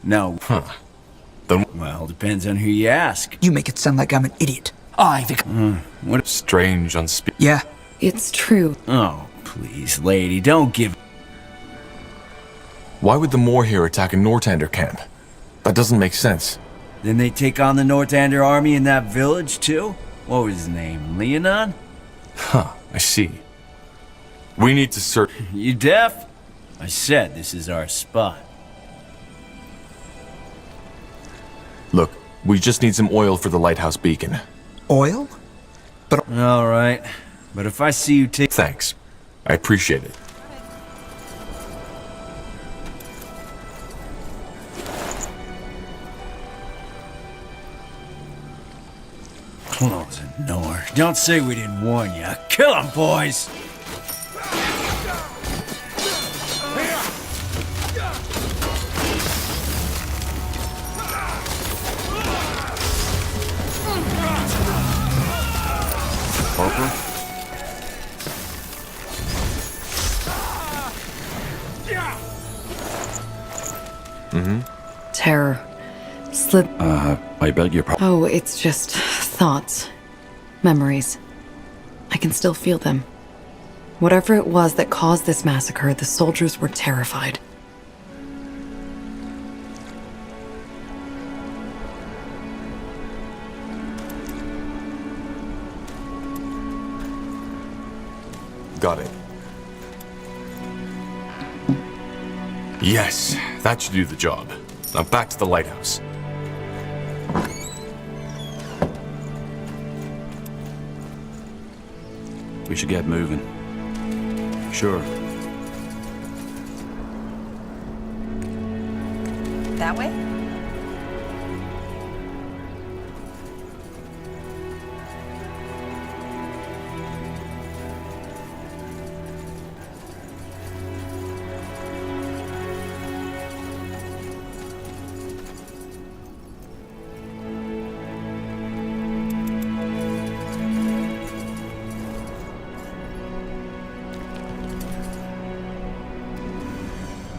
No. Huh. Then Well, depends on who you ask. You make it sound like I'm an idiot. What? strange Yeah. It's true. Oh, please, lady, don't give... Why would the Moor here attack a Nortander camp? That doesn't make sense. Then they take on the Nortander army in that village, too? What was his name, Leonon? Huh, I see. We need to search... You deaf? I said this is our spot. Look, we just need some oil for the lighthouse beacon. Oil? All right, but if I see you take... Thanks. I appreciate it. Close the door. Don't say we didn't warn you. Kill him, boys! Harper? Terror. Slip. I beg your pardon. Oh, it's just thoughts. Memories. I can still feel them. Whatever it was that caused this massacre, the soldiers were terrified. Got it. Yes, that should do the job. Now back to the lighthouse. We should get moving. Sure. That way?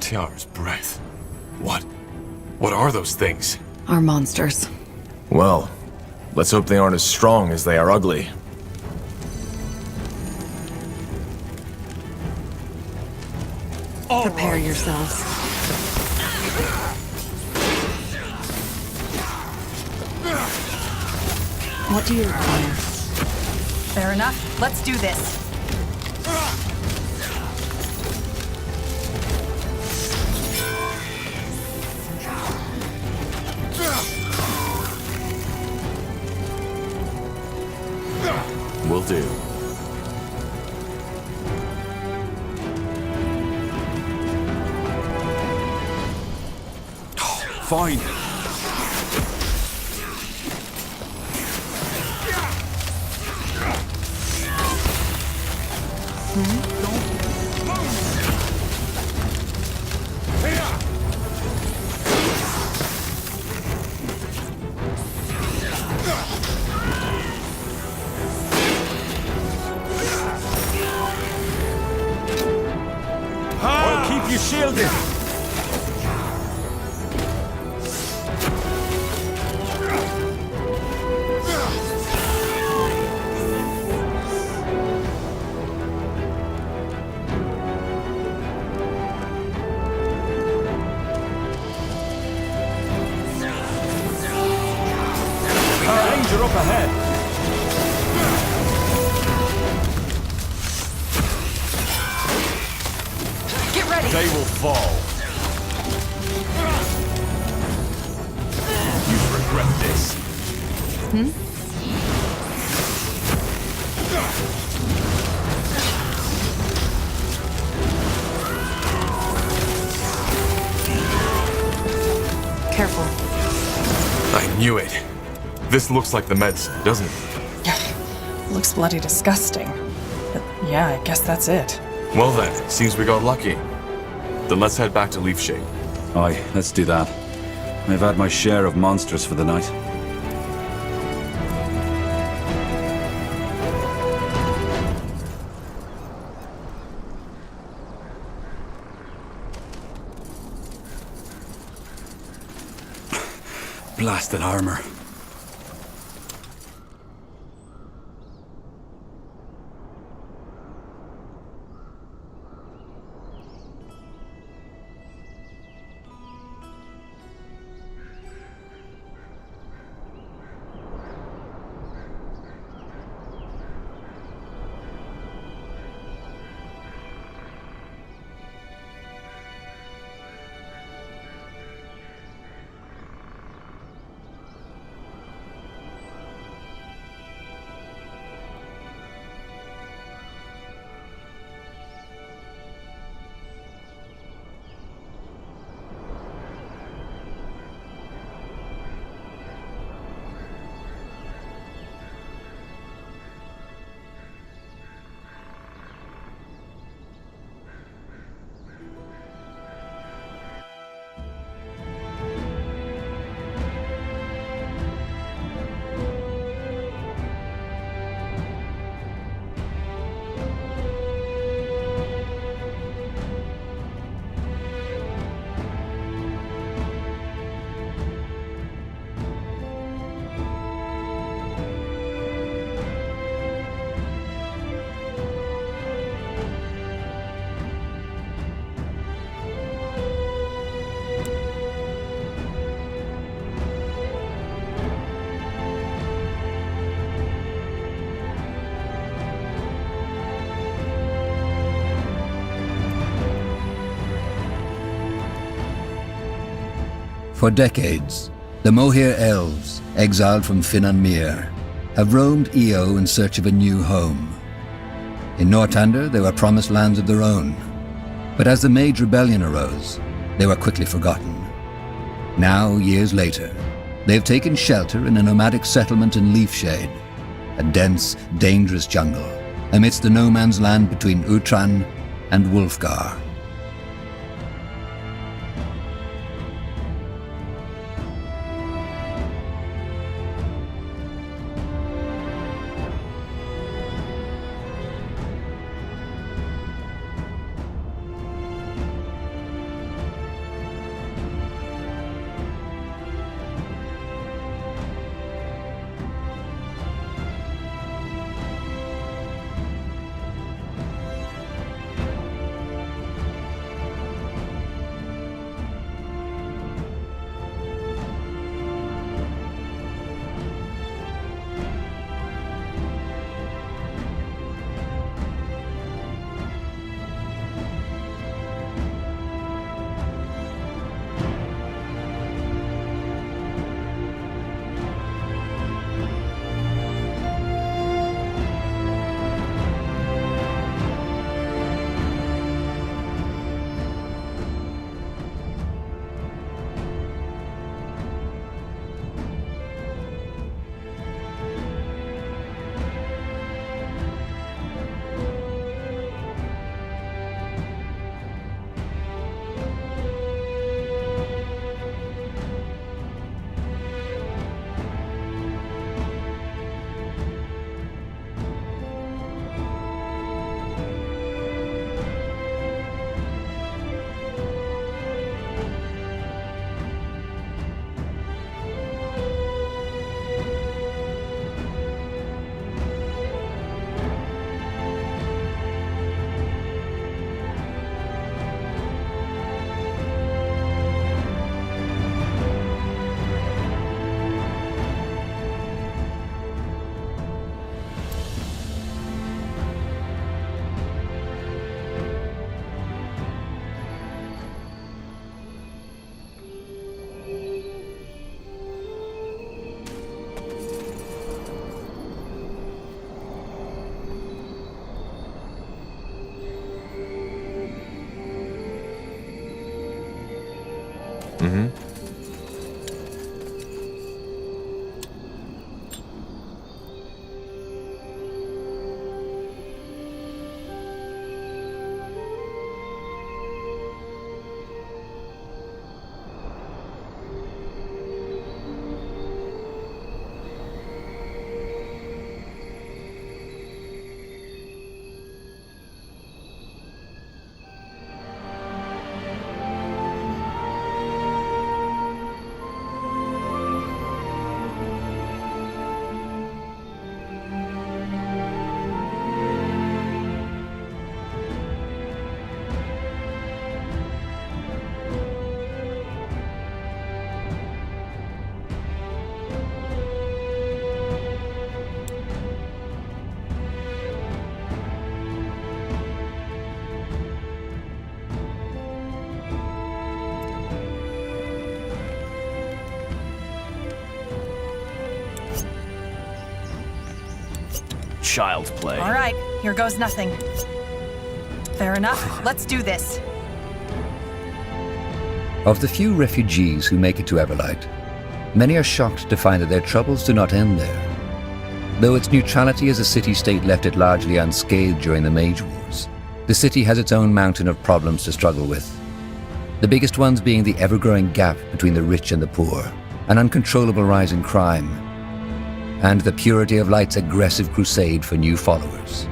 Tiara's breath. What? What are those things? Our monsters. Well, let's hope they aren't as strong as they are ugly. Prepare yourselves. What do you require? Fair enough. Let's do this. Will do. Fine. I'll keep you shielded! Danger up ahead! Get ready. They will fall. You regret this. Careful. I knew it. This looks like the medicine, doesn't it? Looks bloody disgusting. But yeah, I guess that's it. Well then, seems we got lucky. Then let's head back to Leaf Shade. Aye, let's do that. I've had my share of monsters for the night. blasted armor. For decades, the Mohir elves, exiled from Finan Mir, have roamed Io in search of a new home. In Northander, they were promised lands of their own, but as the Mage Rebellion arose, they were quickly forgotten. Now, years later, they have taken shelter in a nomadic settlement in Leafshade, a dense, dangerous jungle, amidst the no man's land between Utran and Wulfgar. child's play. All right, here goes nothing. Fair enough. Let's do this. Of the few refugees who make it to Everlight, many are shocked to find that their troubles do not end there. Though its neutrality as a city-state left it largely unscathed during the Mage Wars, the city has its own mountain of problems to struggle with. The biggest ones being the ever-growing gap between the rich and the poor, an uncontrollable rise in crime, and the Purity of Light's aggressive crusade for new followers.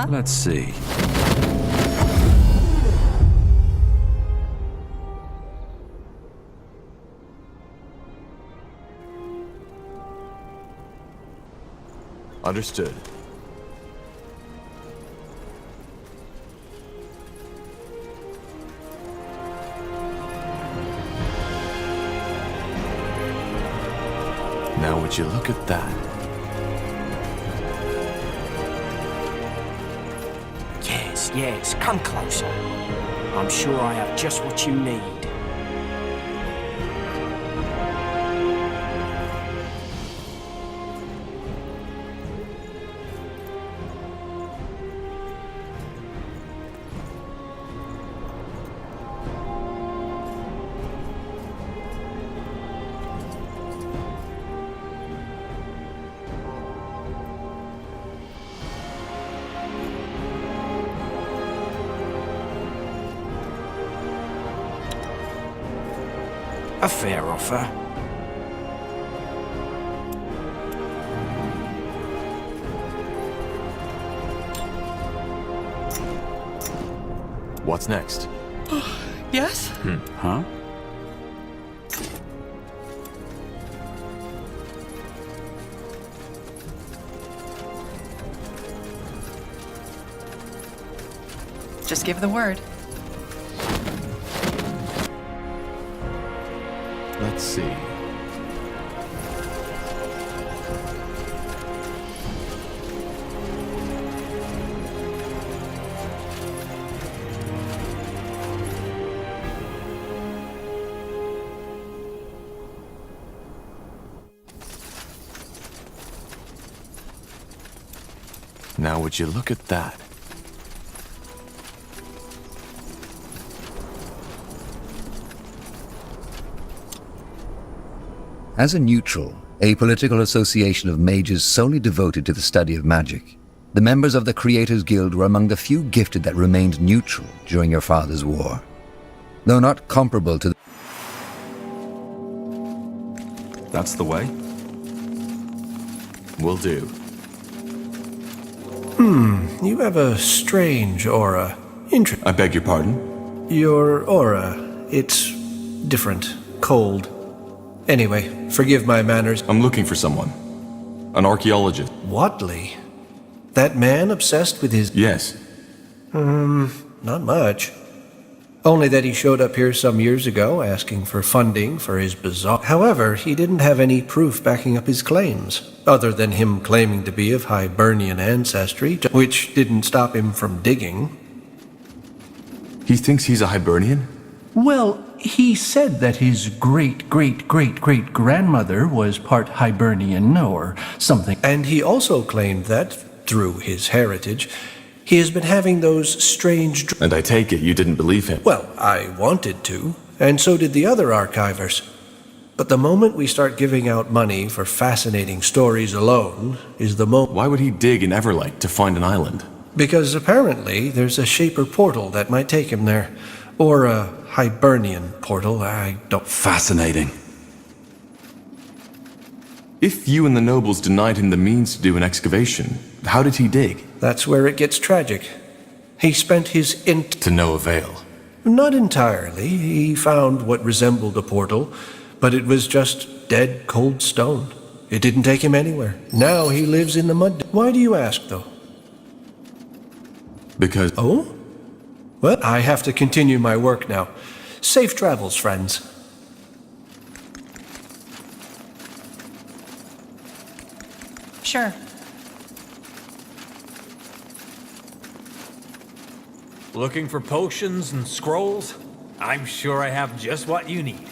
Let's see. Understood. Now would you look at that? Yes, come closer. I'm sure I have just what you need. A fair offer. What's next? Yes? Huh? Just give the word. Let's see. Now would you look at that? As a neutral, apolitical association of mages solely devoted to the study of magic, the members of the Creators Guild were among the few gifted that remained neutral during your father's war. Though not comparable to the... That's the way? Will do. You have a strange aura. I beg your pardon? Your aura, it's different, cold. Anyway, forgive my manners. I'm looking for someone. An archaeologist. Watley? That man obsessed with his... Yes. Not much. Only that he showed up here some years ago asking for funding for his bazaar. However, he didn't have any proof backing up his claims, other than him claiming to be of Hibernian ancestry, which didn't stop him from digging. He thinks he's a Hibernian? Well, he said that his great-great-great-great-grandmother was part Hibernian or something. And he also claimed that, through his heritage, he has been having those strange... And I take it you didn't believe him? Well, I wanted to, and so did the other archivers. But the moment we start giving out money for fascinating stories alone is the moment... Why would he dig in Everlight to find an island? Because apparently there's a Shaper portal that might take him there. Or a Hibernian portal, I don't... Fascinating. If you and the nobles denied him the means to do an excavation, how did he dig? That's where it gets tragic. He spent his To no avail. Not entirely. He found what resembled a portal, but it was just dead, cold stone. It didn't take him anywhere. Now he lives in the mud. Why do you ask, though? Because... Oh? Well, I have to continue my work now. Safe travels, friends. Sure. Looking for potions and scrolls? I'm sure I have just what you need.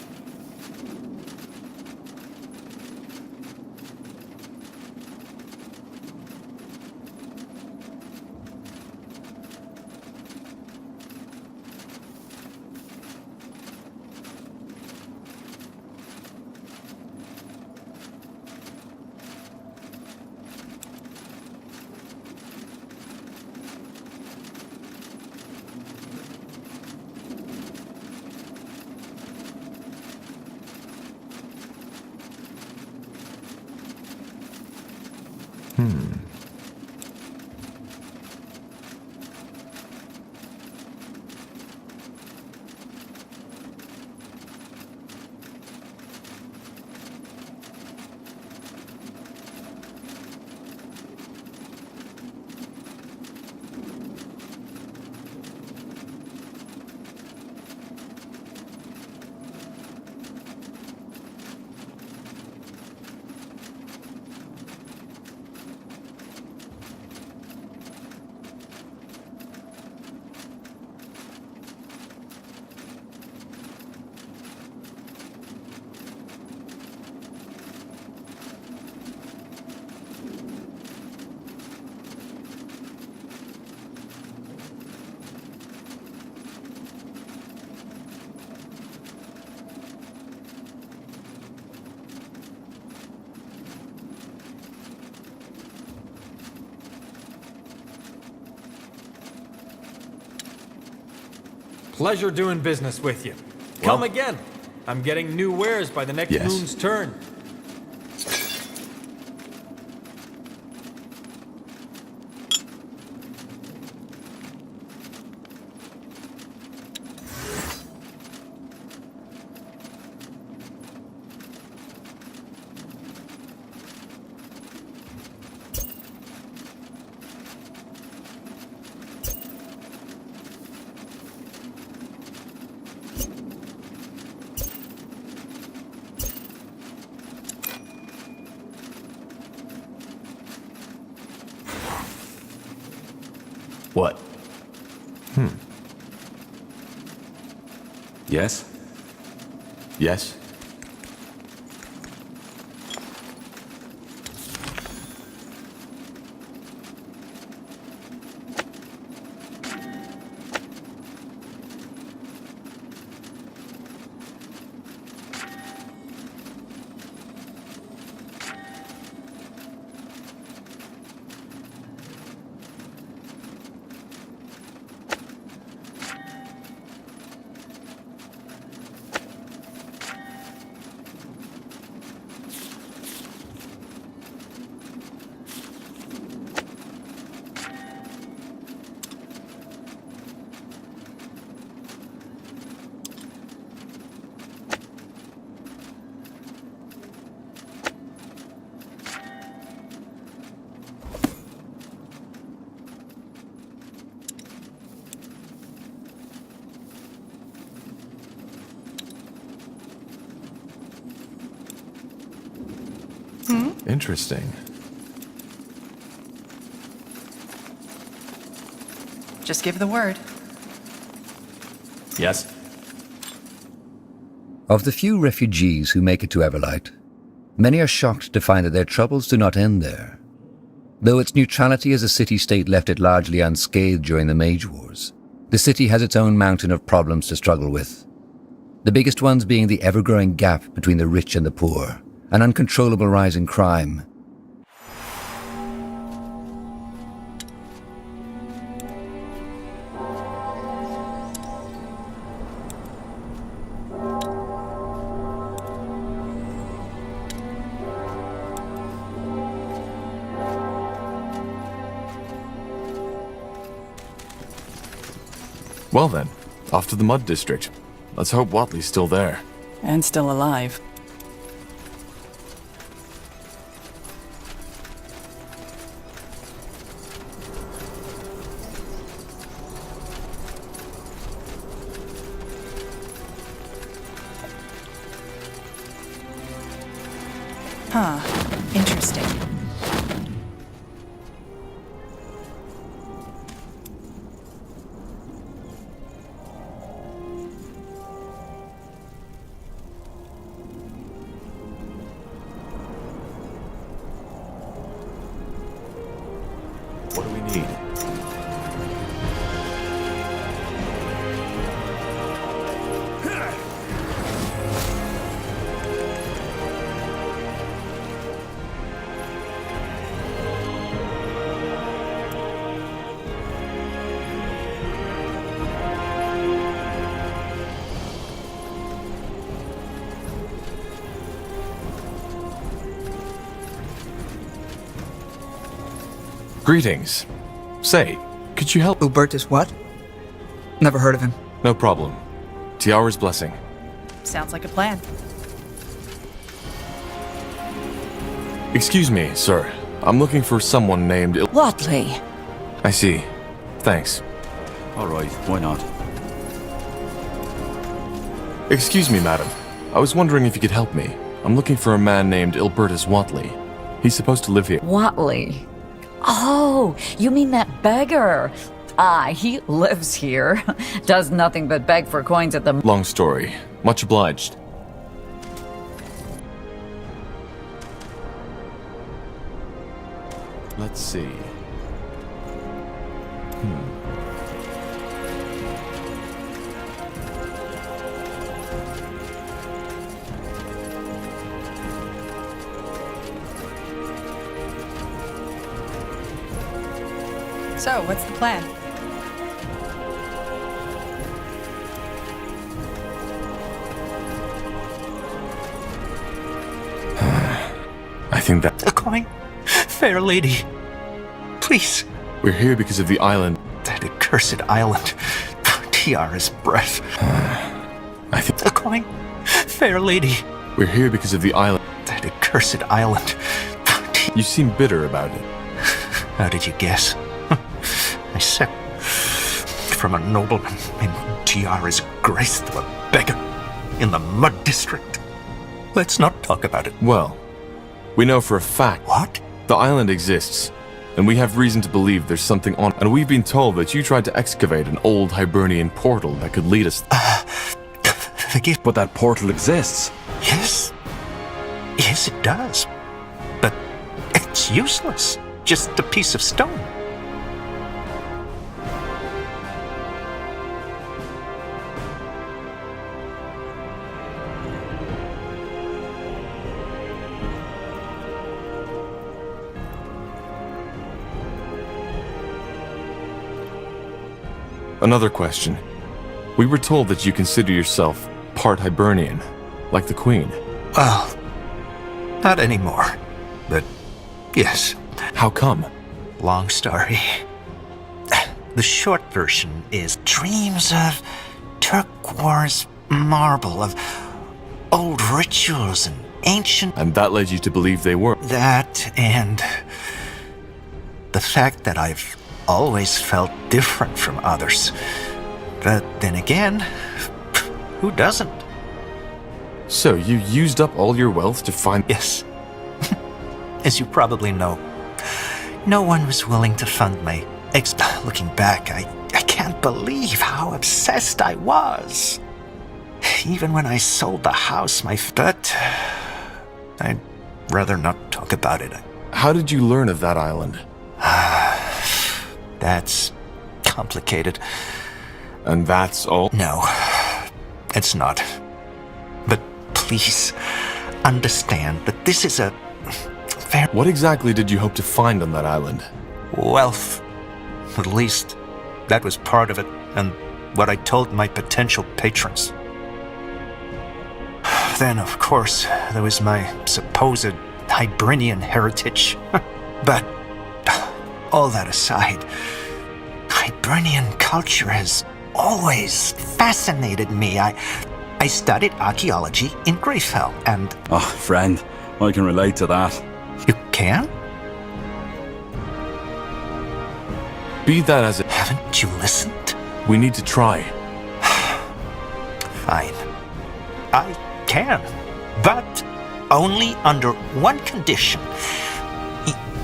Pleasure doing business with you. Come again. I'm getting new wares by the next moon's turn. What? Yes? Yes? Interesting. Just give the word. Yes? Of the few refugees who make it to Everlight, many are shocked to find that their troubles do not end there. Though its neutrality as a city-state left it largely unscathed during the Mage Wars, the city has its own mountain of problems to struggle with. The biggest ones being the ever-growing gap between the rich and the poor, an uncontrollable rise in crime. Well then, off to the Mud District. Let's hope Watley's still there. And still alive. Huh. Interesting. What do we need? Greetings. Say, could you help? Ubertus what? Never heard of him. No problem. Tiara's blessing. Sounds like a plan. Excuse me, sir. I'm looking for someone named Watley. I see. Thanks. Alright, why not? Excuse me, madam. I was wondering if you could help me. I'm looking for a man named Ilbertus Watley. He's supposed to live here. Watley. Oh, you mean that beggar? Ah, he lives here. Does nothing but beg for coins at the... Long story. Much obliged. Let's see. So, what's the plan? I think that... A coin? Fair lady. Please. We're here because of the island. That accursed island. Tiara's breath. I think... A coin? Fair lady. We're here because of the island. That accursed island. You seem bitter about it. How did you guess? I said from a nobleman in Tiara's grace to a beggar in the Mud District. Let's not talk about it. Well, we know for a fact... What? The island exists, and we have reason to believe there's something on... And we've been told that you tried to excavate an old Hibernian portal that could lead us... Forgive... But that portal exists. Yes. Yes, it does. But it's useless. Just a piece of stone. Another question. We were told that you consider yourself part Hibernian, like the Queen. Well, not anymore. But yes. How come? Long story. The short version is dreams of turquoise marble, of old rituals and ancient... And that led you to believe they were. That and the fact that I've always felt different from others. But then again, who doesn't? So you used up all your wealth to find... Yes. As you probably know, no one was willing to fund my Looking back, I can't believe how obsessed I was. Even when I sold the house, but I'd rather not talk about it. How did you learn of that island? That's complicated. And that's all? No, it's not. But please understand that this is a very... What exactly did you hope to find on that island? Wealth. At least, that was part of it, and what I told my potential patrons. Then, of course, there was my supposed Hibernian heritage. But, all that aside, Hibernian culture has always fascinated me. I studied archaeology in Greyfell, and... Oh, friend, I can relate to that. You can? Be that as it... Haven't you listened? We need to try. Fine. I can. But only under one condition.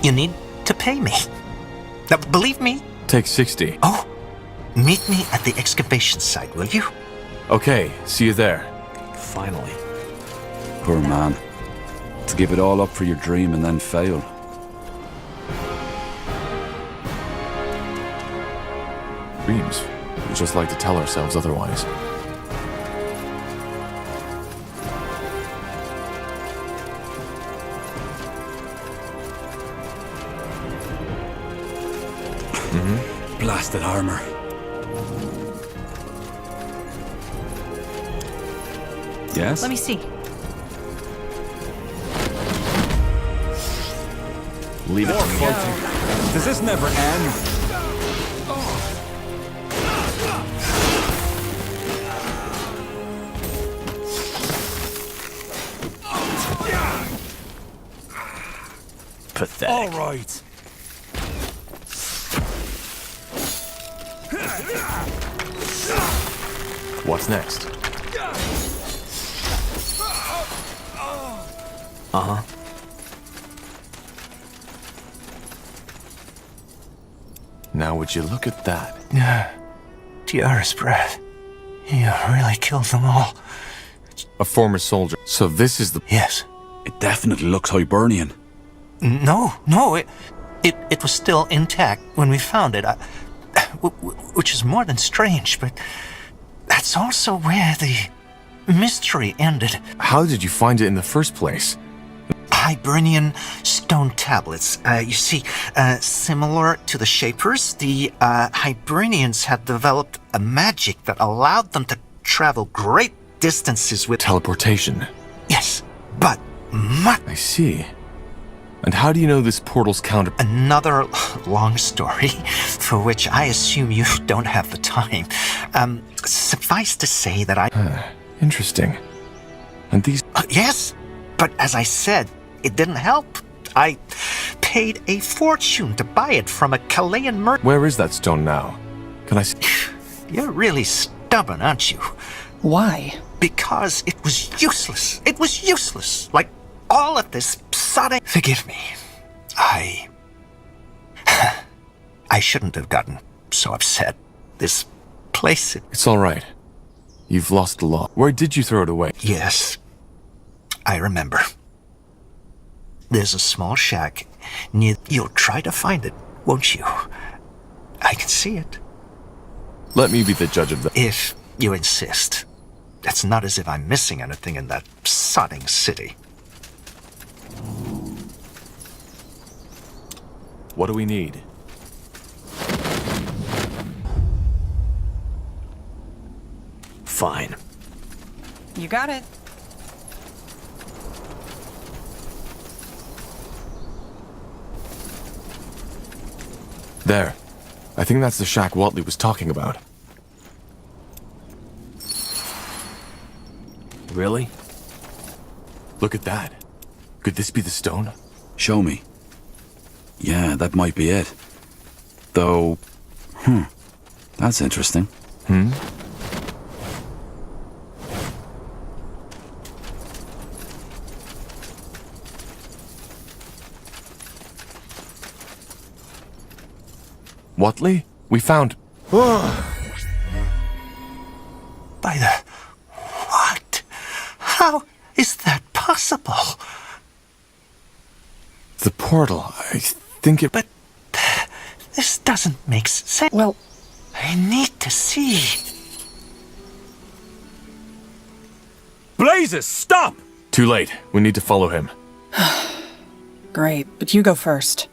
You need to pay me. Now, believe me. Take 60. Oh, meet me at the excavation site, will you? Okay, see you there. Finally. Poor man. To give it all up for your dream and then fail. Dreams. We just like to tell ourselves otherwise. Blasted armor. Yes? Let me see. Leave it to me. Does this never end? Pathetic. All right. What's next? Uh-huh. Now would you look at that? Tiara's breath. You really killed them all. A former soldier. So this is the... Yes. It definitely looks Hibernian. No, it was still intact when we found it, which is more than strange, but that's also where the mystery ended. How did you find it in the first place? Hibernian stone tablets. You see, similar to the Shapers, the Hibernians had developed a magic that allowed them to travel great distances with... Teleportation. Yes, but much... I see. And how do you know this portal's counter... Another long story, for which I assume you don't have the time. Suffice to say that I... Interesting. And these... yes, but as I said, it didn't help. I paid a fortune to buy it from a Chilean merchant. Where is that stone now? Can I see... You're really stubborn, aren't you? Why? Because it was useless. It was useless. Like all of this sodding... Forgive me. I shouldn't have gotten so upset. This place... It's all right. You've lost a lot. Where did you throw it away? Yes. I remember. There's a small shack near... You'll try to find it, won't you? I can see it. Let me be the judge of that. If you insist. It's not as if I'm missing anything in that sodding city. What do we need? Fine. You got it. There. I think that's the shack Watley was talking about. Really? Look at that. Could this be the stone? Show me. Yeah, that might be it. Though... That's interesting. Whatley? We found... By the... What? How is that possible? The portal. I think it... But... this doesn't make sense. Well, I need to see. Blazes, stop! Too late. We need to follow him. great, but you go first.